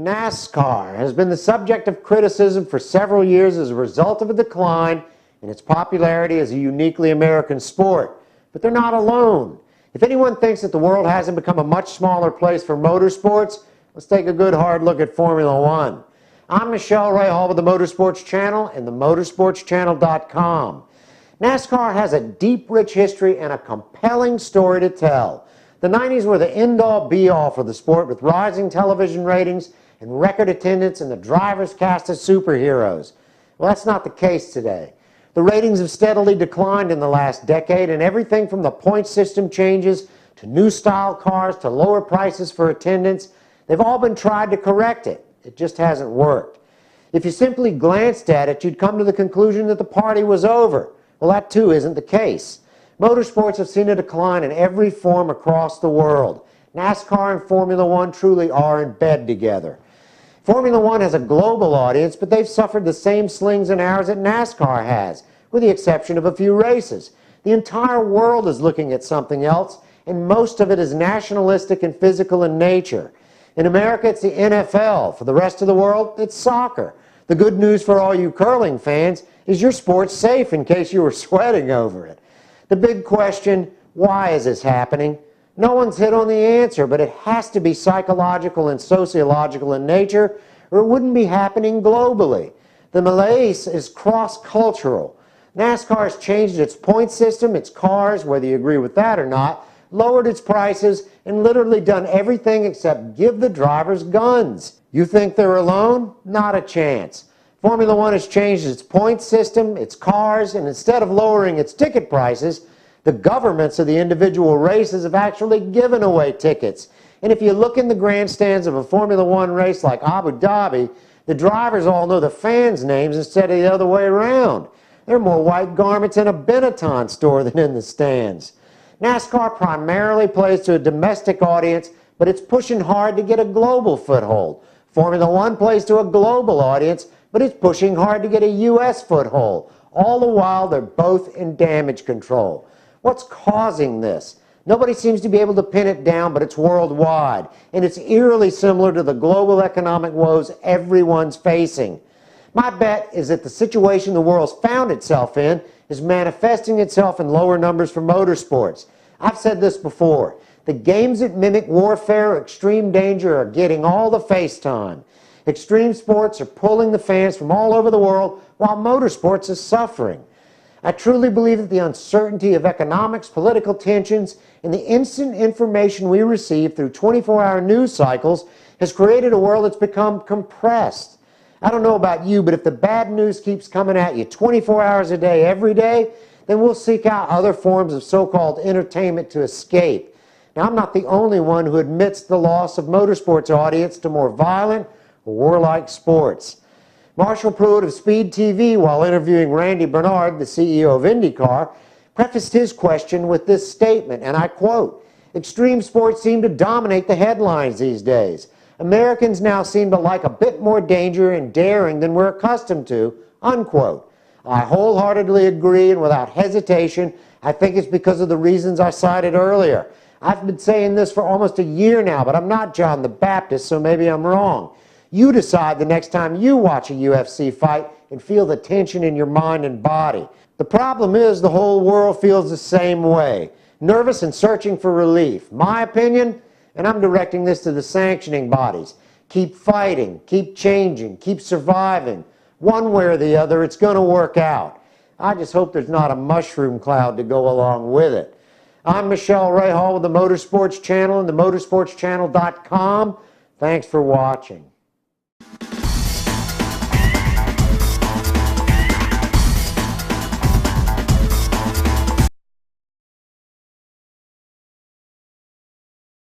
NASCAR has been the subject of criticism for several years as a result of a decline in its popularity as a uniquely American sport. But they're not alone. If anyone thinks that the world hasn't become a much smaller place for motorsports, let's take a good hard look at Formula One. I'm Michele Rahal with the Motorsports Channel and the motorsportschannel.com. NASCAR has a deep, rich history and a compelling story to tell. The 90s were the end-all, be-all for the sport, with rising television ratings and record attendance and the drivers cast as superheroes. Well, that's not the case today. The ratings have steadily declined in the last decade, and everything from the point system changes to new style cars to lower prices for attendance, they've all been tried to correct it. It just hasn't worked. If you simply glanced at it, you'd come to the conclusion that the party was over. Well, that too isn't the case. Motorsports have seen a decline in every form across the world. NASCAR and Formula One truly are in bed together. Formula One has a global audience, but they've suffered the same slings and arrows that NASCAR has, with the exception of a few races. The entire world is looking at something else, and most of it is nationalistic and physical in nature. In America, it's the NFL. For the rest of the world, it's soccer. The good news for all you curling fans is your sport's safe in case you were sweating over it. The big question, why is this happening? No one's hit on the answer, but it has to be psychological and sociological in nature, or it wouldn't be happening globally. The malaise is cross-cultural. NASCAR has changed its point system, its cars, whether you agree with that or not, lowered its prices, and literally done everything except give the drivers guns. You think they're alone? Not a chance. Formula One has changed its point system, its cars, and instead of lowering its ticket prices, the governments of the individual races have actually given away tickets. And if you look in the grandstands of a Formula One race like Abu Dhabi, the drivers all know the fans' names instead of the other way around. There are more white garments in a Benetton store than in the stands. NASCAR primarily plays to a domestic audience, but it's pushing hard to get a global foothold. Formula One plays to a global audience, but it's pushing hard to get a U.S. foothold. All the while, they're both in damage control. What's causing this? Nobody seems to be able to pin it down, but it's worldwide, and it's eerily similar to the global economic woes everyone's facing. My bet is that the situation the world's found itself in is manifesting itself in lower numbers for motorsports. I've said this before. The games that mimic warfare or extreme danger are getting all the face time. Extreme sports are pulling the fans from all over the world while motorsports is suffering. I truly believe that the uncertainty of economics, political tensions, and the instant information we receive through 24-hour news cycles has created a world that's become compressed. I don't know about you, but if the bad news keeps coming at you 24 hours a day, every day, then we'll seek out other forms of so-called entertainment to escape. Now, I'm not the only one who admits the loss of motorsports audience to more violent or warlike sports. Marshall Pruitt of Speed TV, while interviewing Randy Bernard, the CEO of IndyCar, prefaced his question with this statement, and I quote, "Extreme sports seem to dominate the headlines these days. Americans now seem to like a bit more danger and daring than we're accustomed to," unquote. I wholeheartedly agree, and without hesitation, I think it's because of the reasons I cited earlier. I've been saying this for almost a year now, but I'm not John the Baptist, so maybe I'm wrong. You decide the next time you watch a UFC fight and feel the tension in your mind and body. The problem is the whole world feels the same way, nervous and searching for relief. My opinion, and I'm directing this to the sanctioning bodies, keep fighting, keep changing, keep surviving. One way or the other, it's going to work out. I just hope there's not a mushroom cloud to go along with it. I'm Michele Rahal with the Motorsports Channel and the motorsportschannel.com. Thanks for watching.